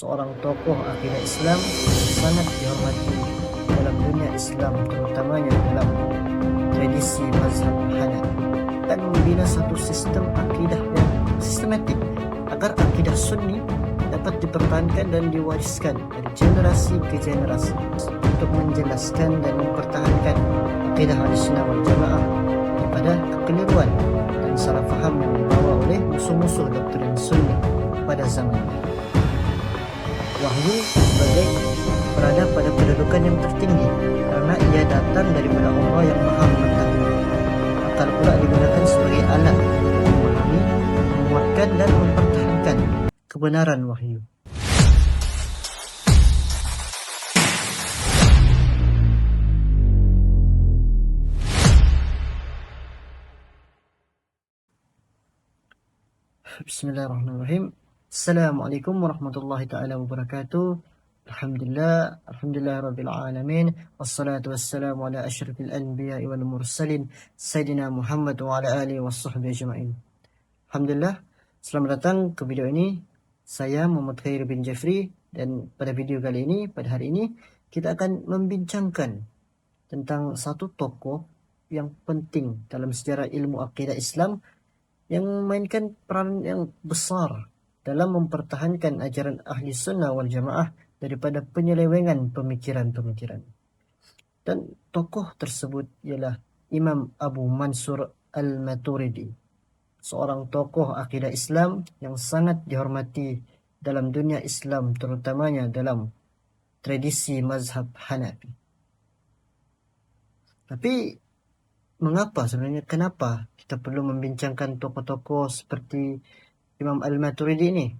seorang tokoh akidah Islam yang sangat dihormati dalam dunia Islam, terutamanya dalam tradisi mazhab Hanafi, dan membina satu sistem akidah yang sistematik agar akidah Sunni dapat dipertahankan dan diwariskan dari generasi ke generasi untuk menjelaskan dan mempertahankan akidah Ahlussunnah wal Jamaah daripada kekeliruan dan salah faham yang dibawa oleh musuh-musuh doktrin Sunni pada zamannya. Wahyu sebagai berada pada kedudukan yang tertinggi karena ia datang daripada Allah yang Maha Mengetahui. Akal pula digunakan sebagai alat untuk memahami, menguatkan dan mempertahankan kebenaran wahyu. Bismillahirrahmanirrahim. Assalamualaikum warahmatullahi ta'ala wabarakatuh. Alhamdulillah rabbil alamin. Wassalatu wassalamu ala asyrafil anbiya'i wal mursalin Sayyidina Muhammad wa ala alihi wassahbihi ajma'in. Alhamdulillah, selamat datang ke video ini. Saya Muhammad Khair bin Jafri, dan pada video kali ini, pada hari ini, kita akan membincangkan tentang satu tokoh yang penting dalam sejarah ilmu akidah Islam yang memainkan peran yang besar dalam mempertahankan ajaran ahli sunnah wal jamaah daripada penyelewengan pemikiran-pemikiran. Dan tokoh tersebut ialah Imam Abu Mansur al-Maturidi, seorang tokoh akidah Islam yang sangat dihormati dalam dunia Islam, terutamanya dalam tradisi mazhab Hanafi. Tapi mengapa sebenarnya, kenapa kita perlu membincangkan tokoh-tokoh seperti Imam Al-Maturidi ini?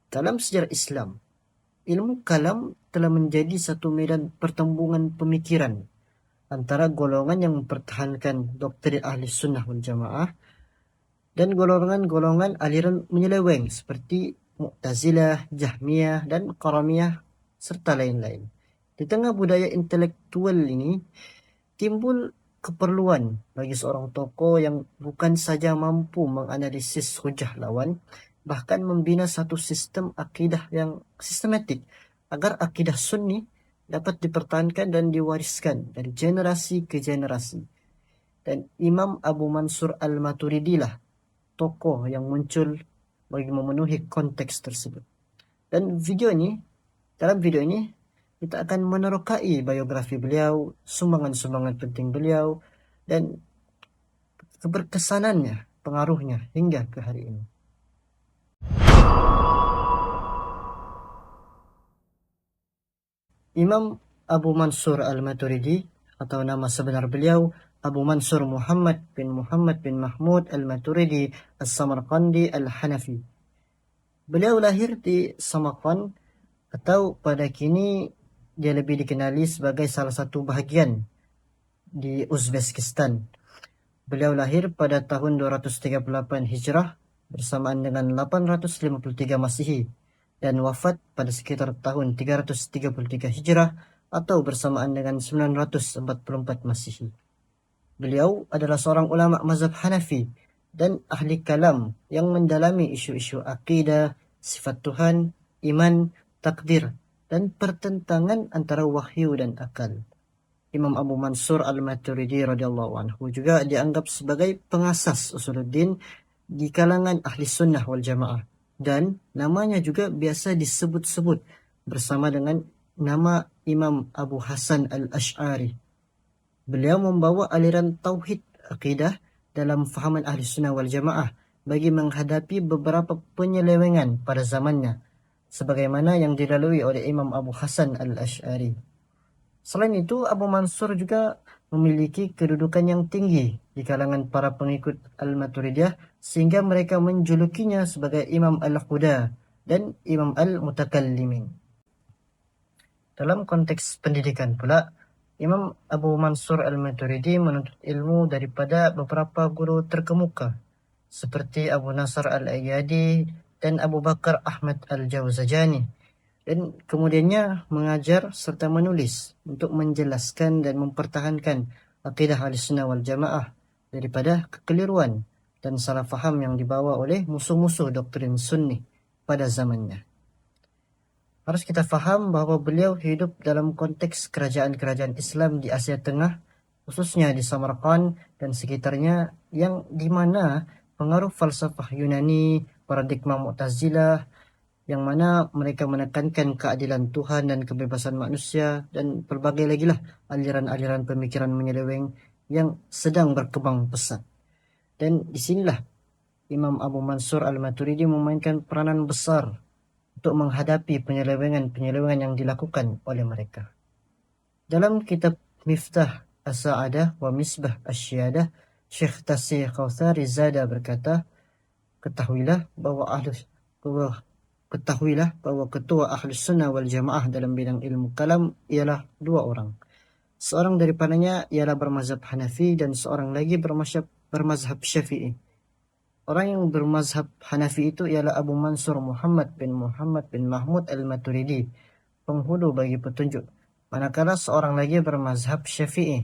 Dalam sejarah Islam, ilmu kalam telah menjadi satu medan pertembungan pemikiran antara golongan yang mempertahankan doktrin ahli sunnah wal jamaah dan golongan-golongan aliran menyeleweng seperti Mu'tazilah, Jahmiyah, dan Qaramiyah, serta lain-lain. Di tengah budaya intelektual ini, timbul keperluan bagi seorang tokoh yang bukan saja mampu menganalisis hujah lawan, bahkan membina satu sistem akidah yang sistematik agar akidah Sunni dapat dipertahankan dan diwariskan dari generasi ke generasi. Dan Imam Abu Mansur al-Maturidi lah tokoh yang muncul bagi memenuhi konteks tersebut. Dan dalam video ini kita akan menerokai biografi beliau, sumbangan-sumbangan penting beliau, dan keberkesanannya, pengaruhnya hingga ke hari ini. Imam Abu Mansur al-Maturidi, atau nama sebenar beliau Abu Mansur Muhammad bin Mahmud al-Maturidi as-Samarqandi al-Hanafi. Beliau lahir di Samarkand, atau pada kini dia lebih dikenali sebagai salah satu bahagian di Uzbekistan. Beliau lahir pada tahun 238 Hijrah bersamaan dengan 853 Masehi dan wafat pada sekitar tahun 333 Hijrah atau bersamaan dengan 944 Masehi. Beliau adalah seorang ulama mazhab Hanafi dan ahli kalam yang mendalami isu-isu akidah, sifat Tuhan, iman, takdir, dan pertentangan antara wahyu dan akal. Imam Abu Mansur al-Maturidi radhiyallahu anhu juga dianggap sebagai pengasas usuluddin di kalangan ahli sunnah wal jamaah, dan namanya juga biasa disebut-sebut bersama dengan nama Imam Abu Hasan al-Ash'ari. Beliau membawa aliran tauhid akidah dalam fahaman ahli sunnah wal jamaah bagi menghadapi beberapa penyelewengan pada zamannya, sebagaimana yang dilalui oleh Imam Abu Hasan al-Ash'ari. Selain itu, Abu Mansur juga memiliki kedudukan yang tinggi di kalangan para pengikut Al-Maturidiyah, sehingga mereka menjulukinya sebagai Imam Al-Huda dan Imam Al-Mutakallimin. Dalam konteks pendidikan pula, Imam Abu Mansur al-Maturidi menuntut ilmu daripada beberapa guru terkemuka seperti Abu Nasr al-Ayyadi dan Abu Bakar Ahmad al-Jawzajani, dan kemudiannya mengajar serta menulis untuk menjelaskan dan mempertahankan akidah Ahlussunnah wal Jamaah daripada kekeliruan dan salah faham yang dibawa oleh musuh-musuh doktrin Sunni pada zamannya. Harus kita faham bahwa beliau hidup dalam konteks kerajaan-kerajaan Islam di Asia Tengah, khususnya di Samarkand dan sekitarnya, yang dimana pengaruh falsafah Yunani, paradigma Mu'tazilah, yang mana mereka menekankan keadilan Tuhan dan kebebasan manusia, dan berbagai lagi lah aliran-aliran pemikiran menyeleweng yang sedang berkembang pesat. Dan disinilah Imam Abu Mansur Al-Maturidi memainkan peranan besar untuk menghadapi penyelewengan-penyelewengan yang dilakukan oleh mereka. Dalam kitab Miftah As-Sa'adah wa Misbah Asy-Syiadah, Syekh Tasih Khawthari Zada berkata, ketahuilah bahwa ketua Ahlus Sunnah wal Jamaah dalam bidang ilmu kalam ialah dua orang. Seorang daripadanya ialah bermazhab Hanafi dan seorang lagi bermazhab Syafi'i. Orang yang bermazhab Hanafi itu ialah Abu Mansur Muhammad bin Mahmud Al-Maturidi, penghulu bagi petunjuk. Manakala seorang lagi bermazhab Syafi'i,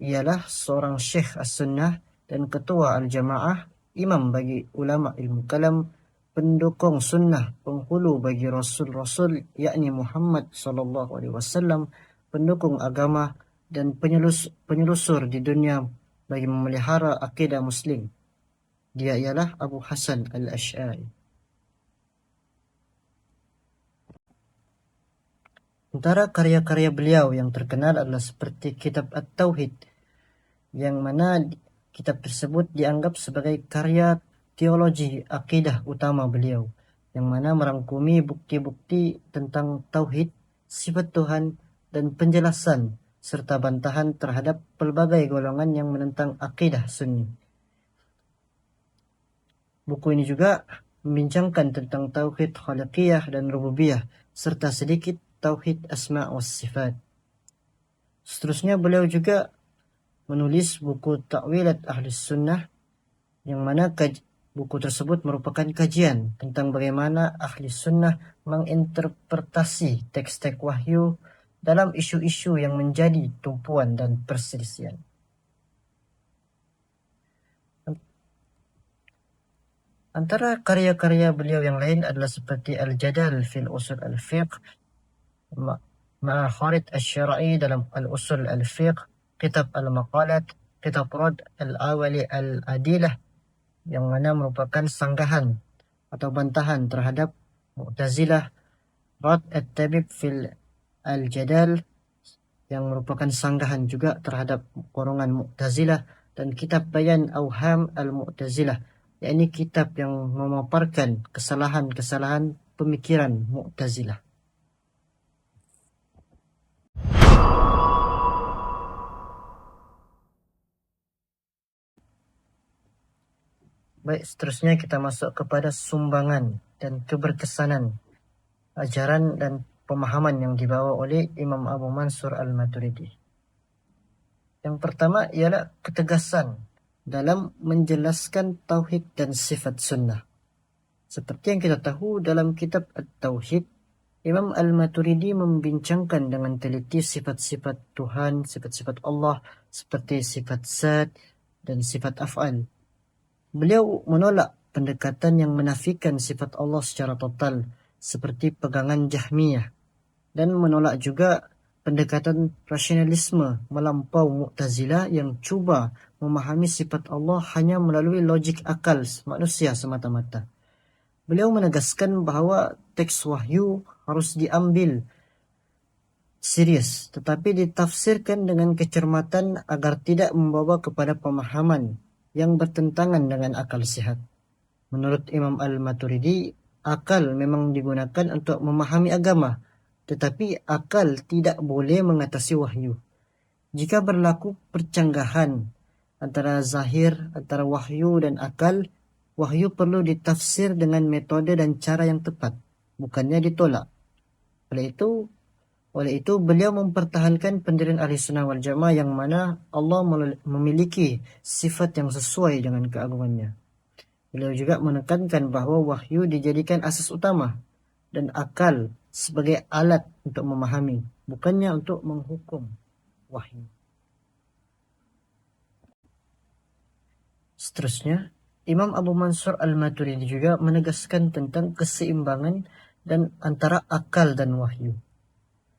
ialah seorang Syekh As-Sunnah dan ketua Al-Jamaah, imam bagi ulama ilmu kalam, pendukung sunnah, penghulu bagi Rasul-Rasul, yakni Muhammad SAW, pendukung agama dan penyelusur di dunia bagi memelihara akidah Muslim. Dia ialah Abu Hasan Al-Asy'ari. Antara karya-karya beliau yang terkenal adalah seperti kitab At-Tauhid, yang mana kitab tersebut dianggap sebagai karya teologi akidah utama beliau, yang mana merangkumi bukti-bukti tentang tauhid, sifat Tuhan, dan penjelasan serta bantahan terhadap pelbagai golongan yang menentang akidah Sunni. Buku ini juga membincangkan tentang tauhid khaliqiyah dan rububiyah, serta sedikit tauhid asma' was sifat. Seterusnya beliau juga menulis buku Ta'wilat Ahlus Sunnah, yang mana buku tersebut merupakan kajian tentang bagaimana Ahli Sunnah menginterpretasi teks-teks wahyu dalam isu-isu yang menjadi tumpuan dan perselisihan. Antara karya-karya beliau yang lain adalah seperti Al-Jadal fil Usul Al-Fiqh, Ma'akharid Asy-Syara'i dalam Al-Usul Al-Fiqh, Kitab Al-Maqalat, Kitab Rad Al-Awali Al-Adilah, yang mana merupakan sanggahan atau bantahan terhadap Mu'tazilah, Rad At-Tabib fil Al-Jadal, yang merupakan sanggahan juga terhadap golongan Mu'tazilah, dan Kitab Bayan Awham Al-Mu'tazilah, yakni kitab yang memaparkan kesalahan-kesalahan pemikiran Mu'tazilah. Baik, seterusnya kita masuk kepada sumbangan dan keberkesanan ajaran dan pemahaman yang dibawa oleh Imam Abu Mansur Al-Maturidi. Yang pertama ialah ketegasan dalam menjelaskan tauhid dan sifat sunnah. Seperti yang kita tahu dalam kitab At-Tauhid, Imam Al-Maturidi membincangkan dengan teliti sifat-sifat Tuhan, sifat-sifat Allah, seperti sifat zat dan sifat af'al. Beliau menolak pendekatan yang menafikan sifat Allah secara total, seperti pegangan Jahmiyah, dan menolak juga pendekatan rasionalisme melampau Mu'tazilah yang cuba memahami sifat Allah hanya melalui logik akal manusia semata-mata. Beliau menegaskan bahawa teks wahyu harus diambil serius, tetapi ditafsirkan dengan kecermatan agar tidak membawa kepada pemahaman yang bertentangan dengan akal sehat. Menurut Imam Al-Maturidi, akal memang digunakan untuk memahami agama, tetapi akal tidak boleh mengatasi wahyu. Jika berlaku percanggahan antara zahir, antara wahyu dan akal, wahyu perlu ditafsir dengan metode dan cara yang tepat, bukannya ditolak. Oleh itu beliau mempertahankan pendirian Ahli Sunnah wal Jamaah, yang mana Allah memiliki sifat yang sesuai dengan keagungannya. Beliau juga menekankan bahawa wahyu dijadikan asas utama dan akal sebagai alat untuk memahami, bukannya untuk menghukum wahyu. Seterusnya, Imam Abu Mansur Al-Maturidi juga menegaskan tentang keseimbangan dan antara akal dan wahyu.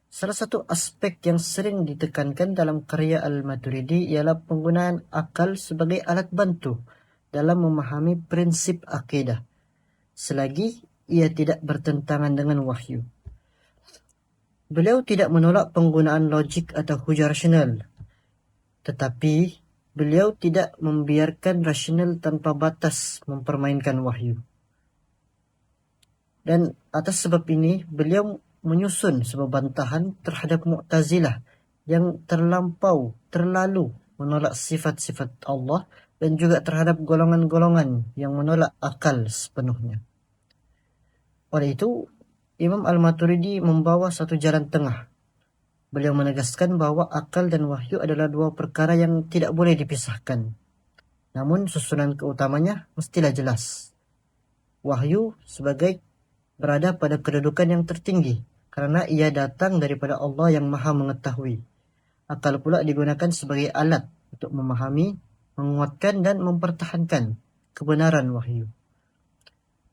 Salah satu aspek yang sering ditekankan dalam karya Al-Maturidi ialah penggunaan akal sebagai alat bantu dalam memahami prinsip akidah, selagi ia tidak bertentangan dengan wahyu. Beliau tidak menolak penggunaan logik atau hujah rasional, tetapi beliau tidak membiarkan rasional tanpa batas mempermainkan wahyu. Dan atas sebab ini, beliau menyusun sebuah bantahan terhadap Mu'tazilah yang terlalu menolak sifat-sifat Allah dan juga terhadap golongan-golongan yang menolak akal sepenuhnya. Oleh itu, Imam Al-Maturidi membawa satu jalan tengah. Beliau menegaskan bahwa akal dan wahyu adalah dua perkara yang tidak boleh dipisahkan. Namun susunan keutamanya mestilah jelas. Wahyu sebagai berada pada kedudukan yang tertinggi, karena ia datang daripada Allah yang Maha Mengetahui. Akal pula digunakan sebagai alat untuk memahami, menguatkan dan mempertahankan kebenaran wahyu.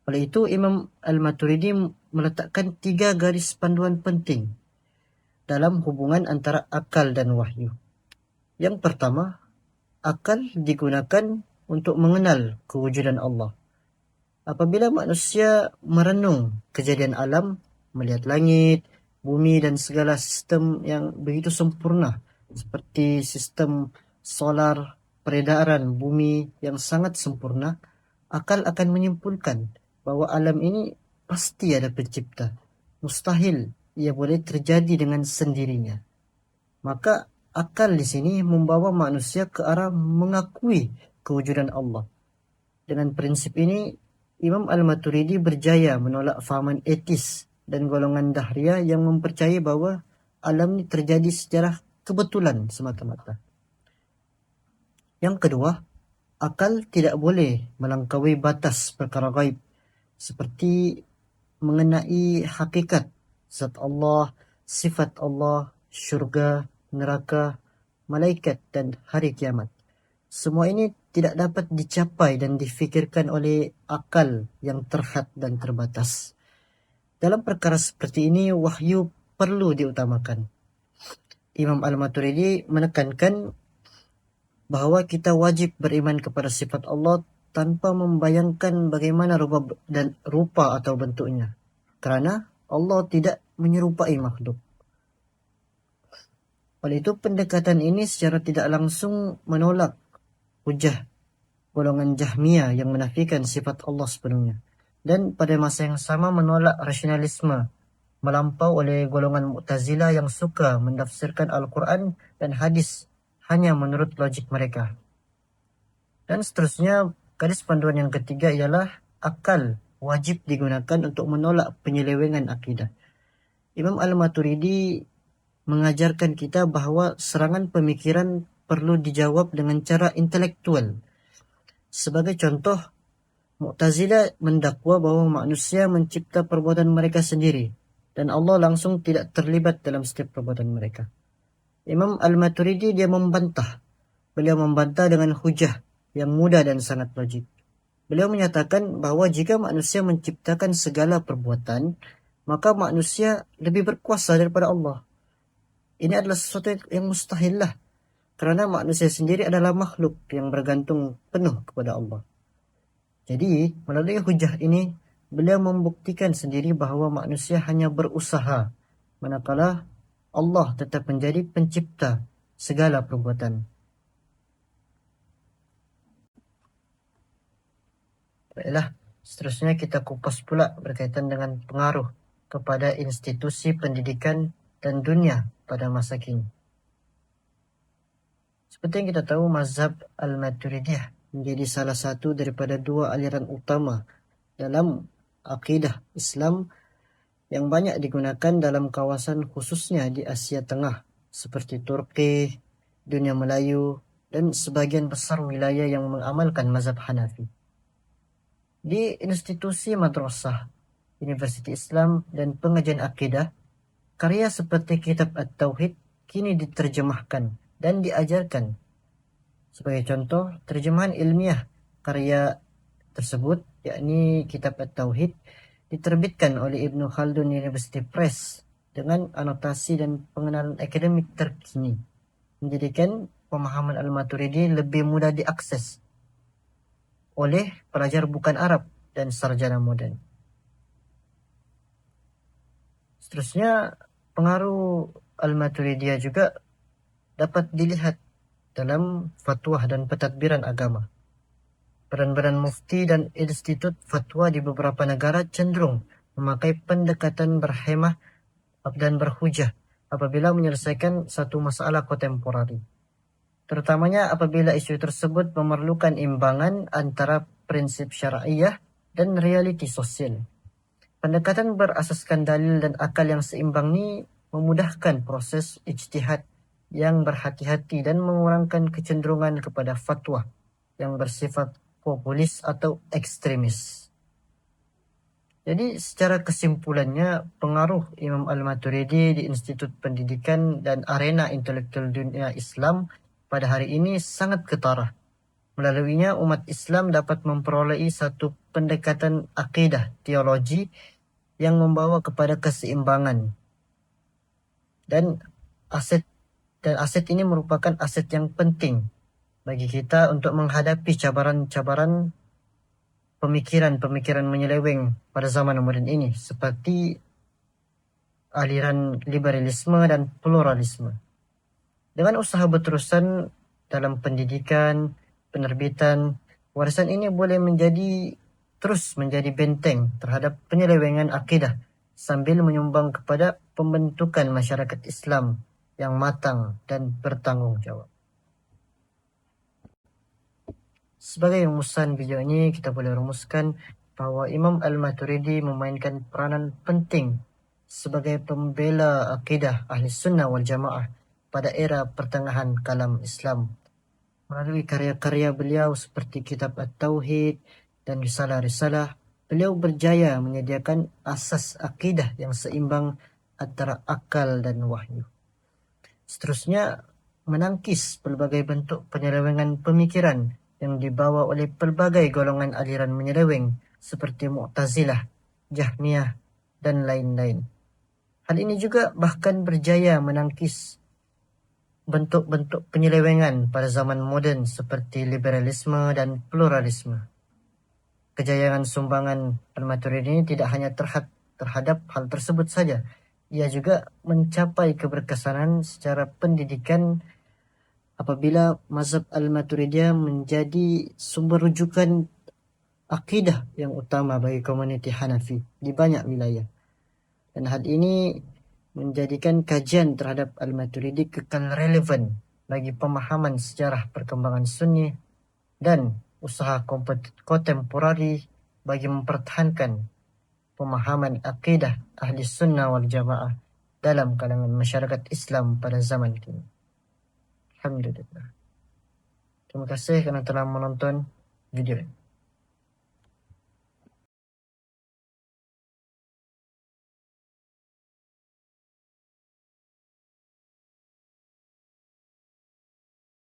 Oleh itu, Imam Al-Maturidi meletakkan 3 garis panduan penting dalam hubungan antara akal dan wahyu. Yang pertama, akal digunakan untuk mengenal kewujudan Allah. Apabila manusia merenung kejadian alam, melihat langit, bumi dan segala sistem yang begitu sempurna, seperti sistem solar, peredaran bumi yang sangat sempurna, akal akan menyimpulkan bahwa alam ini pasti ada pencipta. Mustahil ia boleh terjadi dengan sendirinya. Maka akal di sini membawa manusia ke arah mengakui kewujudan Allah. Dengan prinsip ini, Imam Al-Maturidi berjaya menolak fahaman etis dan golongan dahriyah yang mempercayai bahwa alam ini terjadi secara kebetulan semata-mata. Yang kedua, akal tidak boleh melampaui batas perkara gaib, seperti mengenai hakikat zat Allah, sifat Allah, syurga, neraka, malaikat dan hari kiamat. Semua ini tidak dapat dicapai dan difikirkan oleh akal yang terhad dan terbatas. Dalam perkara seperti ini, wahyu perlu diutamakan. Imam Al-Maturidi menekankan bahwa kita wajib beriman kepada sifat Allah tanpa membayangkan bagaimana rupa atau bentuknya, karena Allah tidak menyerupai makhluk. Oleh itu, pendekatan ini secara tidak langsung menolak hujah golongan Jahmiyah yang menafikan sifat Allah sepenuhnya, dan pada masa yang sama menolak rasionalisme melampau oleh golongan Mu'tazilah yang suka menafsirkan Al-Quran dan hadis hanya menurut logik mereka. Dan seterusnya, garis panduan yang ketiga ialah akal wajib digunakan untuk menolak penyelewengan akidah. Imam Al-Maturidi mengajarkan kita bahwa serangan pemikiran perlu dijawab dengan cara intelektual. Sebagai contoh, Mu'tazilah mendakwa bahwa manusia mencipta perbuatan mereka sendiri dan Allah langsung tidak terlibat dalam setiap perbuatan mereka. Imam Al-Maturidi dia membantah. Beliau membantah dengan hujah yang mudah dan sangat logik. Beliau menyatakan bahwa jika manusia menciptakan segala perbuatan, maka manusia lebih berkuasa daripada Allah. Ini adalah sesuatu yang mustahil lah, karena manusia sendiri adalah makhluk yang bergantung penuh kepada Allah. Jadi, melalui hujah ini, beliau membuktikan sendiri bahwa manusia hanya berusaha, manakala Allah tetap menjadi pencipta segala perbuatan. Baiklah, seterusnya kita kupas pula berkaitan dengan pengaruh kepada institusi pendidikan dan dunia pada masa kini. Seperti yang kita tahu, mazhab Al-Maturidiyah menjadi salah satu daripada 2 aliran utama dalam akidah Islam yang banyak digunakan dalam kawasan khususnya di Asia Tengah seperti Turki, dunia Melayu, dan sebagian besar wilayah yang mengamalkan mazhab Hanafi. Di institusi madrasah, Universiti Islam, dan pengajian akidah, karya seperti kitab At-Tauhid kini diterjemahkan dan diajarkan. Sebagai contoh, terjemahan ilmiah karya tersebut, yakni kitab At-Tauhid, diterbitkan oleh Ibnu Khaldun University Press dengan anotasi dan pengenalan akademik terkini, menjadikan pemahaman Al-Maturidi lebih mudah diakses oleh pelajar bukan Arab dan sarjana modern. Seterusnya, pengaruh Al-Maturidiyah juga dapat dilihat dalam fatwa dan pentadbiran agama. Badan-badan mufti dan institut fatwa di beberapa negara cenderung memakai pendekatan berhemah dan berhujah apabila menyelesaikan satu masalah kontemporari, terutamanya apabila isu tersebut memerlukan imbangan antara prinsip syariah dan realiti sosial. Pendekatan berasaskan dalil dan akal yang seimbang ini memudahkan proses ijtihad yang berhati-hati dan mengurangkan kecenderungan kepada fatwa yang bersifat populis atau ekstremis. Jadi secara kesimpulannya, pengaruh Imam Al-Maturidi di Institut Pendidikan dan arena intelektual dunia Islam pada hari ini sangat ketara. Melaluinya umat Islam dapat memperoleh satu pendekatan akidah teologi yang membawa kepada keseimbangan. Dan aset ini merupakan aset yang penting bagi kita untuk menghadapi cabaran-cabaran pemikiran menyeleweng pada zaman modern ini, seperti aliran liberalisme dan pluralisme. Dengan usaha berterusan dalam pendidikan, penerbitan, warisan ini boleh terus menjadi benteng terhadap penyelewengan akidah sambil menyumbang kepada pembentukan masyarakat Islam yang matang dan bertanggung jawab. Sebagai rumusan video ini, kita boleh rumuskan bahwa Imam Al-Maturidi memainkan peranan penting sebagai pembela akidah Ahli Sunnah wal Jamaah pada era pertengahan kalam Islam. Melalui karya-karya beliau seperti Kitab At-Tauhid dan Risalah-Risalah, beliau berjaya menyediakan asas akidah yang seimbang antara akal dan wahyu. Seterusnya, menangkis pelbagai bentuk penyelewengan pemikiran yang dibawa oleh pelbagai golongan aliran menyeleweng seperti Mu'tazilah, Jahmiyah, dan lain-lain. Hal ini juga bahkan berjaya menangkis bentuk-bentuk penyelewengan pada zaman moden seperti liberalisme dan pluralisme. Kejayaan sumbangan Al-Maturidi ini tidak hanya terhadap hal tersebut saja, ia juga mencapai keberkesanan secara pendidikan apabila mazhab Al-Maturidiyah menjadi sumber rujukan akidah yang utama bagi komuniti Hanafi di banyak wilayah. Dan hal ini menjadikan kajian terhadap Al-Maturidi kekal relevan bagi pemahaman sejarah perkembangan Sunni dan usaha kontemporari bagi mempertahankan pemahaman akidah Ahli Sunnah wal Jamaah dalam kalangan masyarakat Islam pada zaman kini. Alhamdulillah. Terima kasih kerana telah menonton video ini.